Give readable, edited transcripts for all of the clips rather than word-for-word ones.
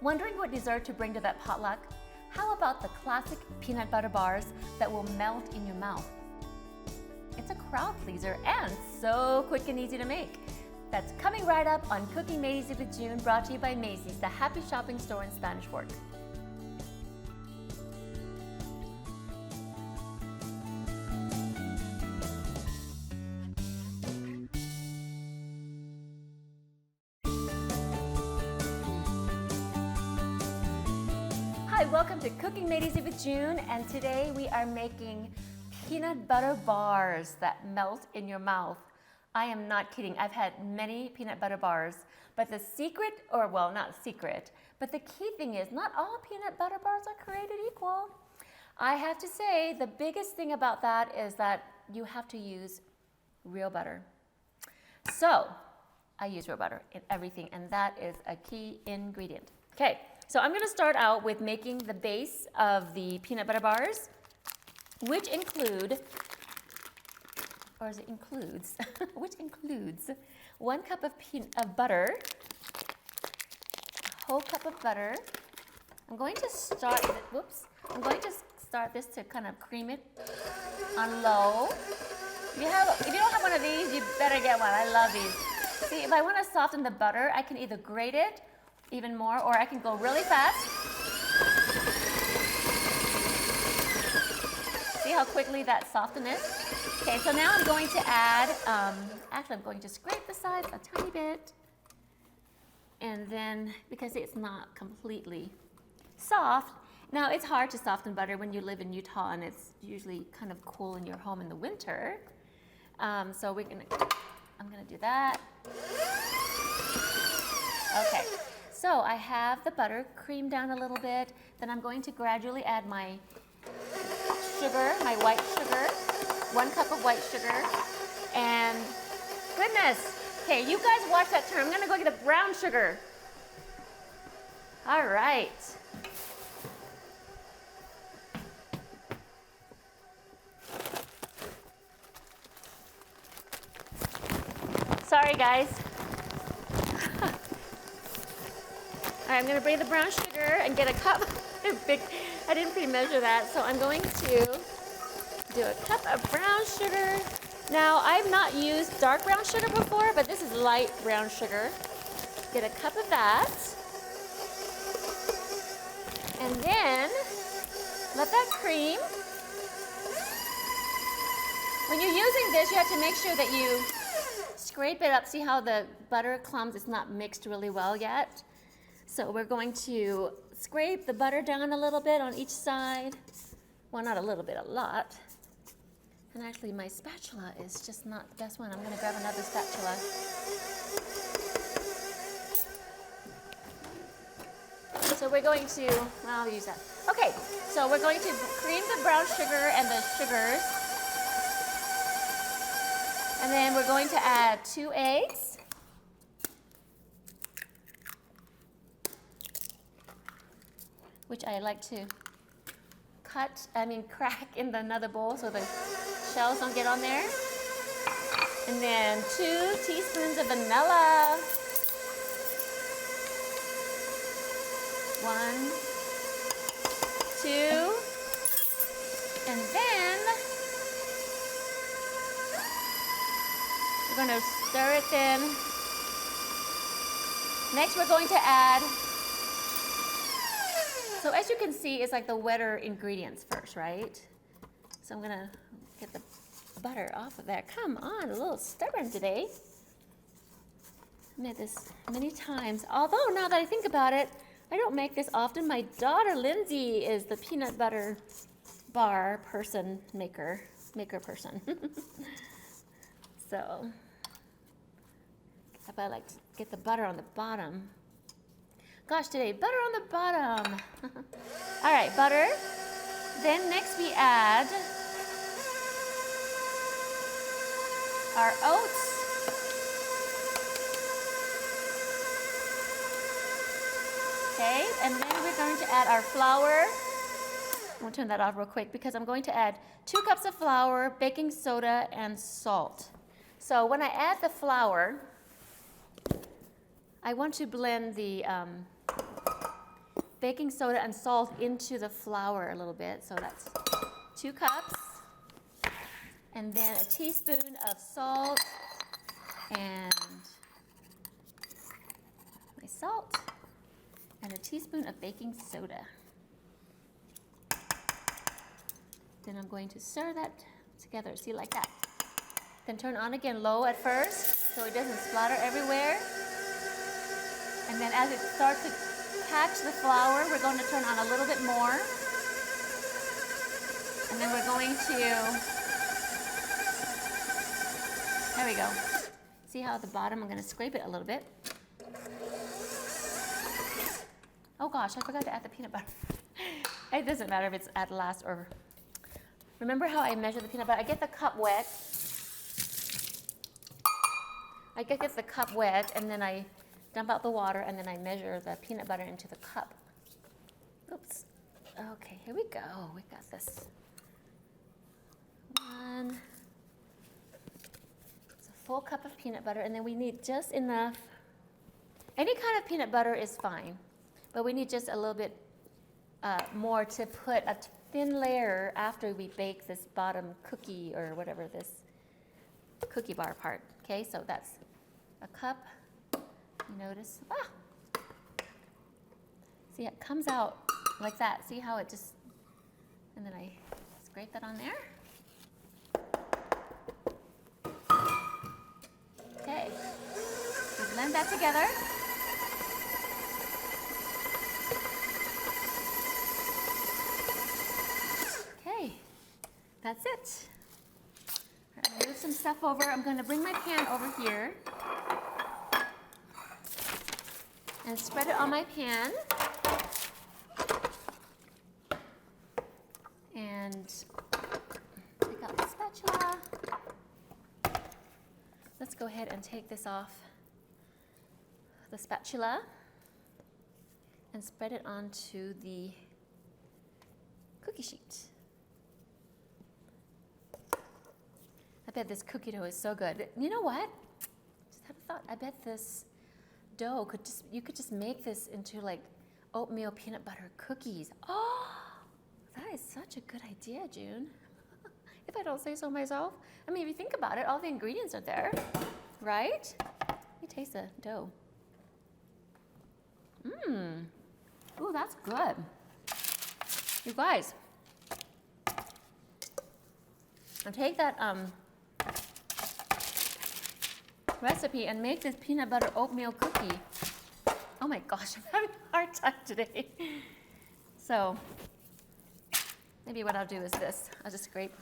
Wondering what dessert to bring to that potluck? How about the classic peanut butter bars that will melt in your mouth? It's a crowd pleaser and so quick and easy to make. That's coming right up on Cooking Made Easy with June, brought to you by Macy's, the happy shopping store in Spanish Fork. Hi, welcome to Cooking Made Easy with June, and today we are making peanut butter bars that melt in your mouth. I am not kidding. I've had many peanut butter bars, but the secret, or well, not secret, but the key thing is not all peanut butter bars are created equal. I have to say the biggest thing about that is that you have to use real butter. So I use real butter in everything, and that is a key ingredient. Okay, so I'm going to start out with making the base of the peanut butter bars, which includes 1 cup of butter, a whole cup of butter. I'm going to start this to kind of cream it on low. If you don't have one of these, you better get one. I love these. See, if I want to soften the butter, I can either grate it even more, or I can go really fast. See how quickly that softened it? Okay, so now I'm going to add, actually I'm going to scrape the sides a tiny bit, and then, because it's not completely soft, now it's hard to soften butter when you live in Utah and it's usually kind of cool in your home in the winter. So I'm gonna do that. Okay, so I have the butter creamed down a little bit, then I'm going to gradually add my sugar, my white sugar, 1 cup of white sugar, and goodness, okay, you guys watch that turn. I'm gonna go get a brown sugar. All right. Sorry, guys. All right, I'm gonna bring the brown sugar and get a cup. I didn't pre-measure that, so I'm going to do a cup of brown sugar. Now, I've not used dark brown sugar before, but this is light brown sugar. Get a cup of that. And then let that cream. When you're using this, you have to make sure that you scrape it up. See how the butter clumps is not mixed really well yet? So we're going to scrape the butter down a little bit on each side. Well, not a little bit, a lot. And actually, my spatula is just not the best one. I'm going to grab another spatula. So we're going to, well, I'll use that. Okay, so we're going to cream the brown sugar and the sugars. And then we're going to add 2 eggs. Which I like to crack in another bowl so the shells don't get on there. And then 2 teaspoons of vanilla. 1, 2, and then we're going to stir it in. Next, we're going to add, so as you can see, it's like the wetter ingredients first, right? So I'm gonna get the butter off of there. Come on, a little stubborn today. I made this many times. Although now that I think about it, I don't make this often. My daughter, Lindsay, is the peanut butter bar maker person. So, if I like to get the butter on the bottom. Gosh, today, butter on the bottom. All right, butter. Then next we add our oats. Okay, and then we're going to add our flour. I'm going to turn that off real quick because I'm going to add 2 cups of flour, baking soda, and salt. So when I add the flour, I want to blend the baking soda and salt into the flour a little bit. So that's 2 cups. And then a teaspoon of salt and my salt and a teaspoon of baking soda. Then I'm going to stir that together, see, like that. Then turn on again low at first so it doesn't splatter everywhere. And then as it starts to catch the flour, we're going to turn on a little bit more. And then we're going to, there we go. See how at the bottom, I'm going to scrape it a little bit. Oh gosh, I forgot to add the peanut butter. It doesn't matter if it's at last or, remember how I measure the peanut butter? I get the cup wet. I get the cup wet and then I dump out the water and then I measure the peanut butter into the cup. Oops. Okay, here we go. We got this. 1. It's a full cup of peanut butter and then we need just enough. Any kind of peanut butter is fine, but we need just a little bit more to put a thin layer after we bake this bottom cookie or whatever, this cookie bar part. Okay, so that's a cup. You notice, see, it comes out like that. See how it just, and then I scrape that on there. Okay, we blend that together. Okay, that's it. I'm gonna move some stuff over. I'm gonna bring my pan over here and spread it on my pan. And take out the spatula. Let's go ahead and take this off the spatula and spread it onto the cookie sheet. I bet this cookie dough is so good. You know what? Just had a thought. I bet this dough you could just make this into like oatmeal peanut butter cookies. Oh, that is such a good idea, June. If I don't say so myself. I mean, if you think about it, all the ingredients are there, right? Let me taste the dough. Ooh, that's good. You guys, I'll take that recipe and make this peanut butter oatmeal cookie. Oh my gosh, I'm having a hard time today. So maybe what I'll do is this. I'll just scrape.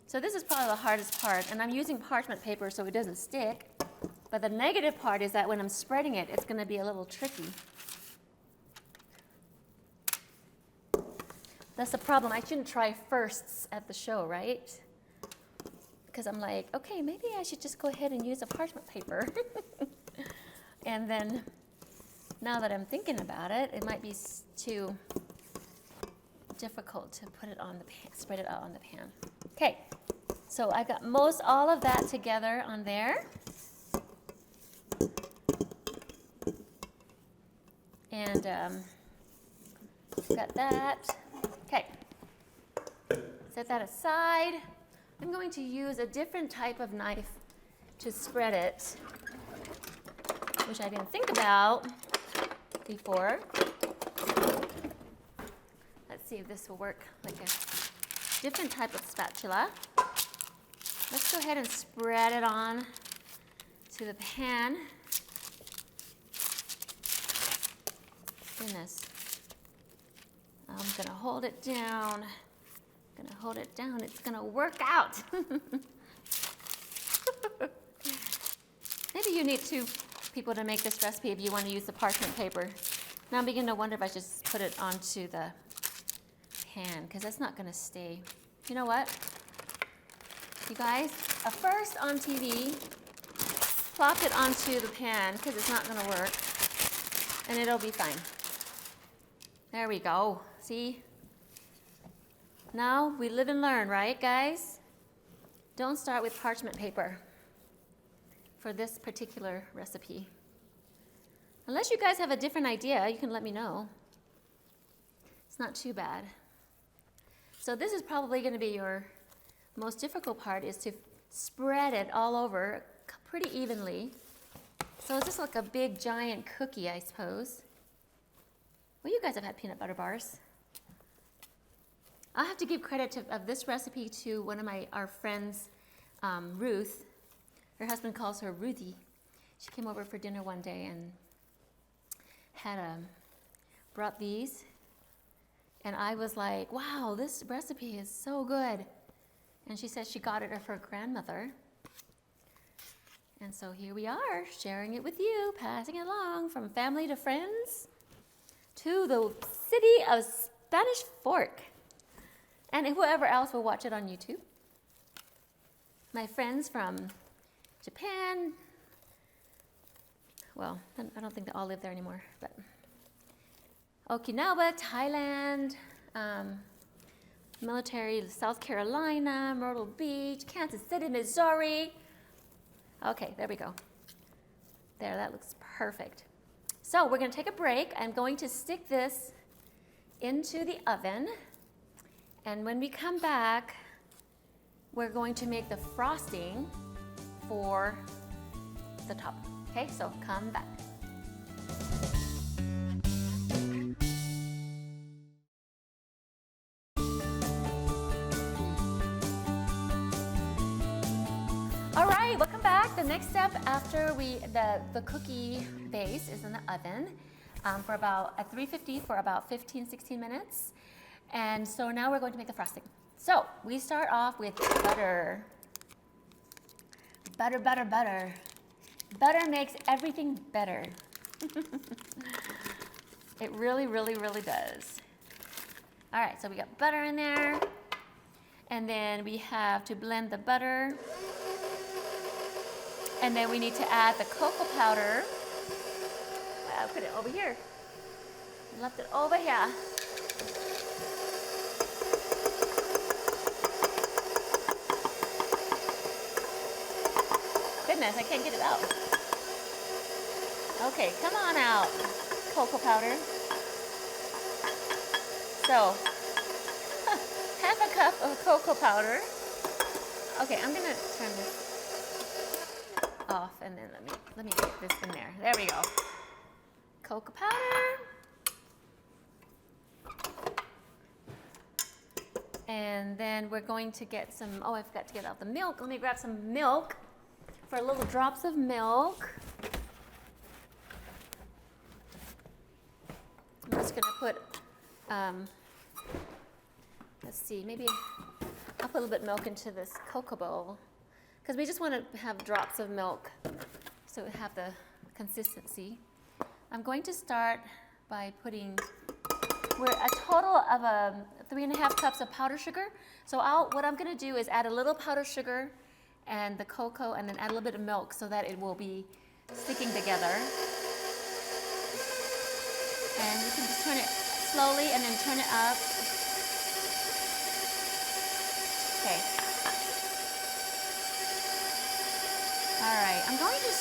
So this is probably the hardest part, and I'm using parchment paper so it doesn't stick. But the negative part is that when I'm spreading it, it's going to be a little tricky. That's the problem. I shouldn't try firsts at the show, right? Because I'm like, okay, maybe I should just go ahead and use a parchment paper. And then now that I'm thinking about it, it might be too difficult to put it on the pan, spread it out on the pan. Okay, so I got all of that together on there. And got that. Okay, set that aside. I'm going to use a different type of knife to spread it, which I didn't think about before. Let's see if this will work, like a different type of spatula. Let's go ahead and spread it on to the pan. Goodness. I'm gonna hold it down. It's gonna work out. Maybe you need 2 people to make this recipe if you want to use the parchment paper. Now I'm beginning to wonder if I should just put it onto the pan, because that's not gonna stay. You know what? You guys, first on TV, plop it onto the pan, because it's not gonna work, and it'll be fine. There we go, see? Now we live and learn, right, guys? Don't start with parchment paper for this particular recipe. Unless you guys have a different idea, you can let me know. It's not too bad. So this is probably going to be your most difficult part, is to spread it all over pretty evenly. So it's just like a big giant cookie, I suppose. Well, you guys have had peanut butter bars. I'll have to give credit of this recipe to one of our friends, Ruth. Her husband calls her Ruthie. She came over for dinner one day and had brought these. And I was like, wow, this recipe is so good. And she said she got it of her grandmother. And so here we are, sharing it with you, passing it along from family to friends to the city of Spanish Fork. And whoever else will watch it on YouTube. My friends from Japan. Well, I don't think they all live there anymore, but Okinawa, Thailand, military, South Carolina, Myrtle Beach, Kansas City, Missouri. Okay, there we go. There, that looks perfect. So we're going to take a break. I'm going to stick this into the oven. And when we come back, we're going to make the frosting for the top. Okay, so come back. All right, welcome back. The next step after the cookie base is in the oven for about at 350 for about 15-16 minutes. And so now we're going to make the frosting. So we start off with butter. Butter, butter, butter. Butter makes everything better. It really, really, really does. All right, so we got butter in there. And then we have to blend the butter. And then we need to add the cocoa powder. I'll put it over here. Left it over here. Goodness, I can't get it out. Okay, come on out, cocoa powder. So, half a cup of cocoa powder. Okay, I'm gonna turn this off and then let me get this in there. There we go. Cocoa powder. And then we're going to get some, oh, I forgot to get out the milk. Let me grab some milk for little drops of milk. I'm just gonna put, let's see, maybe I'll put a little bit of milk into this cocoa bowl because we just want to have drops of milk so we have the consistency. I'm going to start by putting, we're a total of 3.5 cups of powdered sugar. So what I'm gonna do is add a little powdered sugar and the cocoa and then add a little bit of milk so that it will be sticking together. And you can just turn it slowly and then turn it up. Okay. All right, I'm going to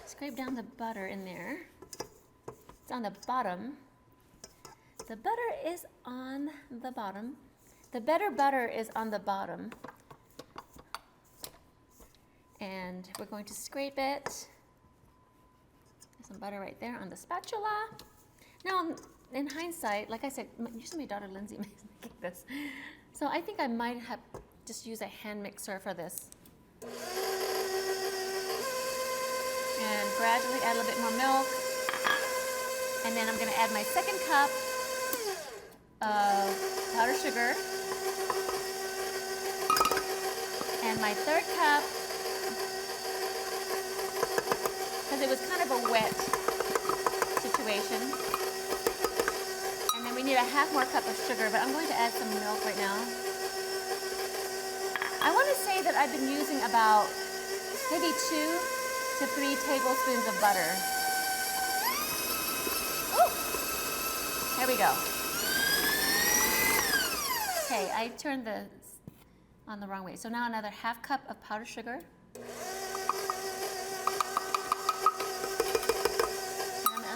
scrape down the butter in there. It's on the bottom. The butter is on the bottom. The better butter is on the bottom. And we're going to scrape it. There's some butter right there on the spatula. Now, in hindsight, like I said, usually my daughter Lindsay makes this. So I think I might have just used a hand mixer for this. And gradually add a little bit more milk. And then I'm going to add my second cup of powdered sugar. And my third cup, because it was kind of a wet situation. And then we need a half more cup of sugar, but I'm going to add some milk right now. I want to say that I've been using about maybe 2 to 3 tablespoons of butter. Ooh, there we go. Okay, I turned the on the wrong way. So now another half cup of powdered sugar.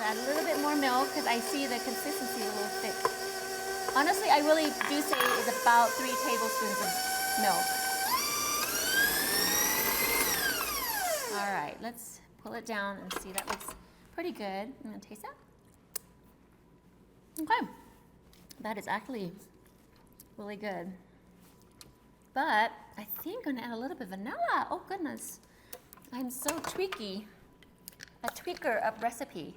add a little bit more milk because I see the consistency a little thick. Honestly, I really do say it's about 3 tablespoons of milk. All right, let's pull it down and see. That looks pretty good. I'm gonna taste that. Okay, that is actually really good. But I think I'm gonna add a little bit of vanilla. Oh goodness, I'm so tweaky. A tweaker of recipe.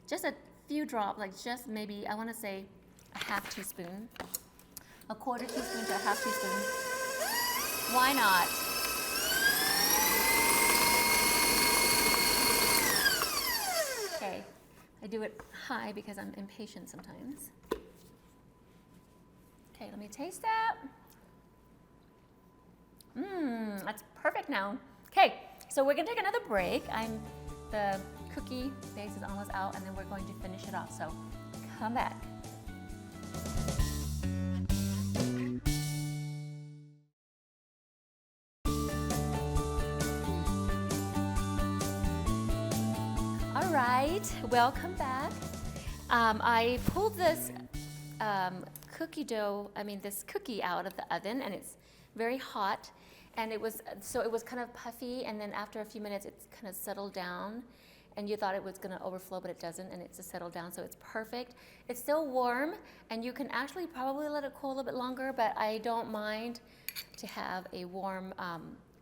Just a few drops, like just maybe, I wanna say a half teaspoon. A quarter teaspoon to a half teaspoon. Why not? Okay, I do it high because I'm impatient sometimes. Okay, let me taste that. That's perfect now. Okay, so we're gonna take another break. The cookie base is almost out, and then we're going to finish it off, so come back. All right, welcome back. I pulled this this cookie out of the oven, and it's very hot, and it was kind of puffy, and then after a few minutes it's kind of settled down, and you thought it was going to overflow, but it doesn't, and it's just settled down, so it's perfect. It's still warm, and you can actually probably let it cool a little bit longer, but I don't mind to have a warm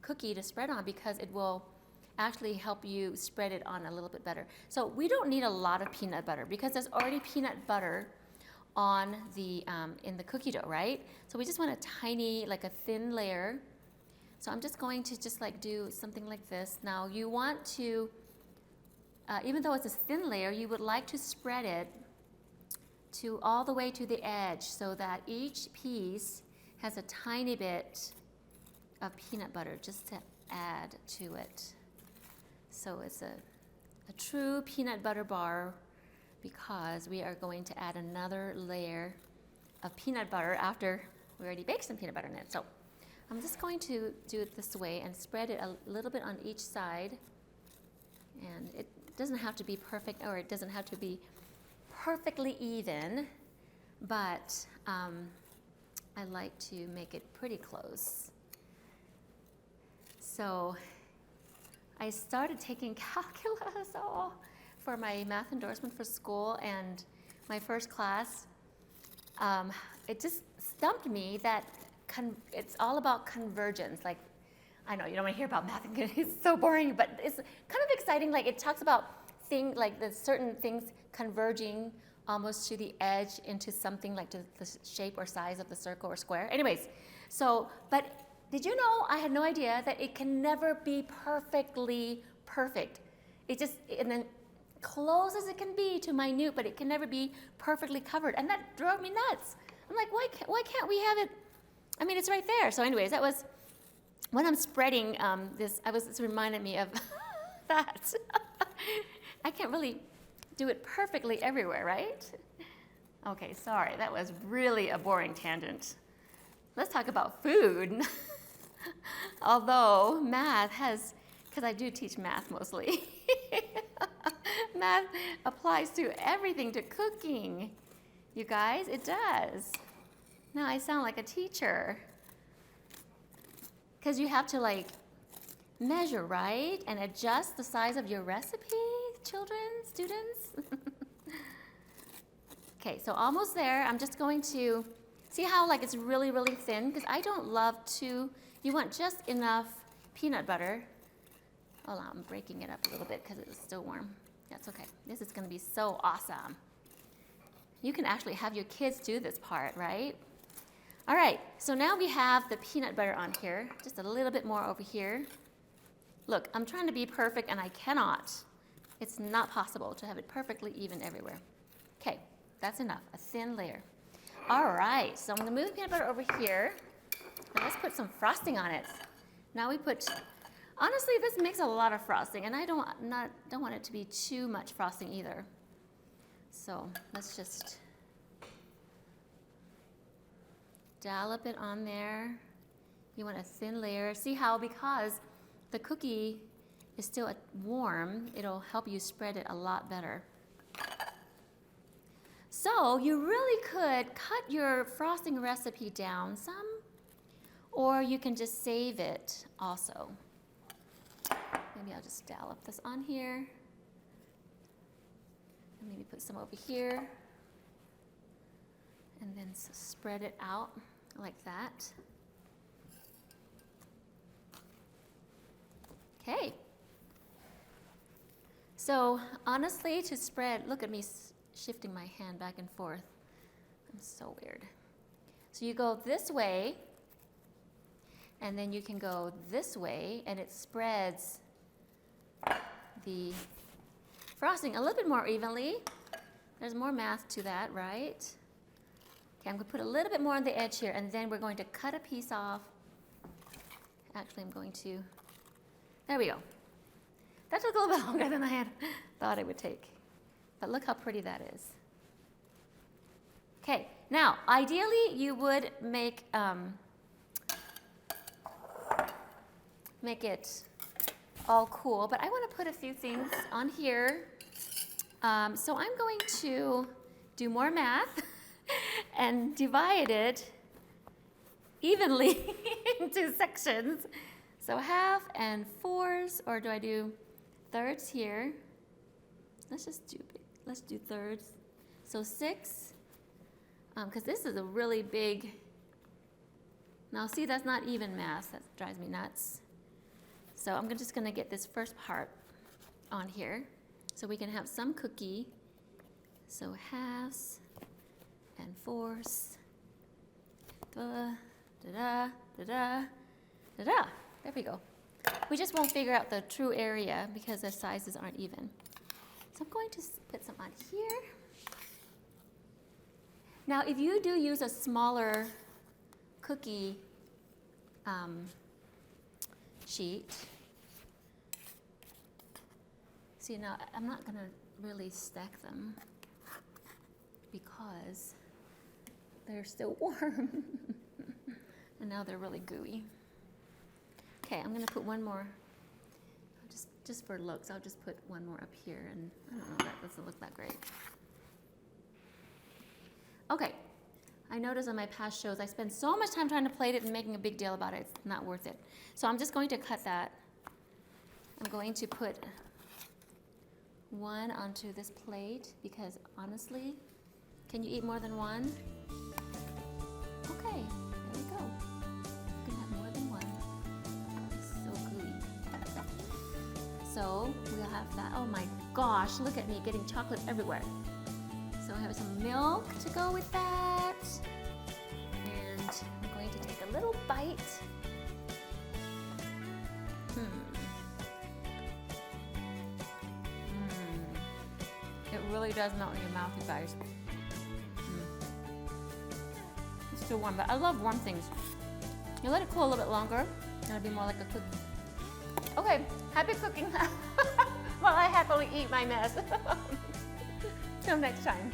cookie to spread on because it will actually help you spread it on a little bit better. So we don't need a lot of peanut butter because there's already peanut butter on the in the cookie dough, right? So we just want a tiny, like a thin layer. So I'm just going to just like do something like this. Now you want to, even though it's a thin layer, you would like to spread it to all the way to the edge so that each piece has a tiny bit of peanut butter just to add to it. So it's a true peanut butter bar because we are going to add another layer of peanut butter after we already baked some peanut butter in it. So I'm just going to do it this way and spread it a little bit on each side. And it doesn't have to be perfect, or it doesn't have to be perfectly even, but I like to make it pretty close. So I started taking calculus for my math endorsement for school, and my first class, it just stumped me that it's all about convergence. Like, I know you don't want to hear about math, it's so boring, but it's kind of exciting. Like, it talks about the certain things converging almost to the edge into something like the shape or size of the circle or square. Anyways, but did you know, I had no idea that it can never be perfectly perfect. And then close as it can be to minute, but it can never be perfectly covered. And that drove me nuts. I'm like, why can't we have it? I mean, it's right there. So anyways, that was, when I'm spreading this reminded me of that. I can't really do it perfectly everywhere, right? Okay, sorry, that was really a boring tangent. Let's talk about food. Although math has, because I do teach math mostly, math applies to everything, to cooking. You guys, it does. Now I sound like a teacher. Because you have to like measure, right? And adjust the size of your recipe, children, students. Okay, so almost there. I'm just going to, see how like it's really, really thin? Because I don't love you want just enough peanut butter. Hold on, I'm breaking it up a little bit because it's still warm. That's okay. This is going to be so awesome. You can actually have your kids do this part, right? All right, so now we have the peanut butter on here. Just a little bit more over here. Look, I'm trying to be perfect and I cannot. It's not possible to have it perfectly even everywhere. Okay, that's enough, a thin layer. All right, so I'm gonna move the peanut butter over here. And let's put some frosting on it. Now we honestly, this makes a lot of frosting, and I don't want it to be too much frosting either. So let's just dollop it on there. You want a thin layer. See how, because the cookie is still warm, it'll help you spread it a lot better. So you really could cut your frosting recipe down some, or you can just save it also. Maybe I'll just dollop this on here. And maybe put some over here. And then spread it out like that. Okay. So honestly, to spread, look at me shifting my hand back and forth. I'm so weird. So you go this way, and then you can go this way, and it spreads the frosting a little bit more evenly. There's more math to that, right? Okay, I'm going to put a little bit more on the edge here, and then we're going to cut a piece off. Actually, I'm going to, there we go. That took a little bit longer than I had thought it would take. But look how pretty that is. Okay, now, ideally, you would make it all cool, but I want to put a few things on here. So I'm going to do more math and divide it evenly into sections. So half and fours, or do I do thirds here? Let's do thirds. So 6, because this is a really big, now see, that's not even math. That drives me nuts. So I'm just going to get this first part on here so we can have some cookie. So halves and fourths. Da, da, da, da, da, da, da. There we go. We just won't figure out the true area because the sizes aren't even. So I'm going to put some on here. Now, if you do use a smaller cookie sheet, see, now I'm not going to really stack them because they're still warm. And now they're really gooey. Okay, I'm going to put one more, just for looks, I'll just put one more up here, and I don't know, that doesn't look that great. Okay, I noticed on my past shows I spend so much time trying to plate it and making a big deal about it, it's not worth it. So I'm just going to cut that. I'm going to put one onto this plate because honestly, can you eat more than one? Okay, there we go. You can have more than one. It's so gooey. So we'll have that. Oh my gosh, look at me getting chocolate everywhere. So I have some milk to go with that. And I'm going to take a little bite. It really does melt in your mouth, you guys. It's still warm, but I love warm things. You let it cool a little bit longer, and it'll be more like a cookie. Okay, happy cooking while I happily eat my mess. Till next time.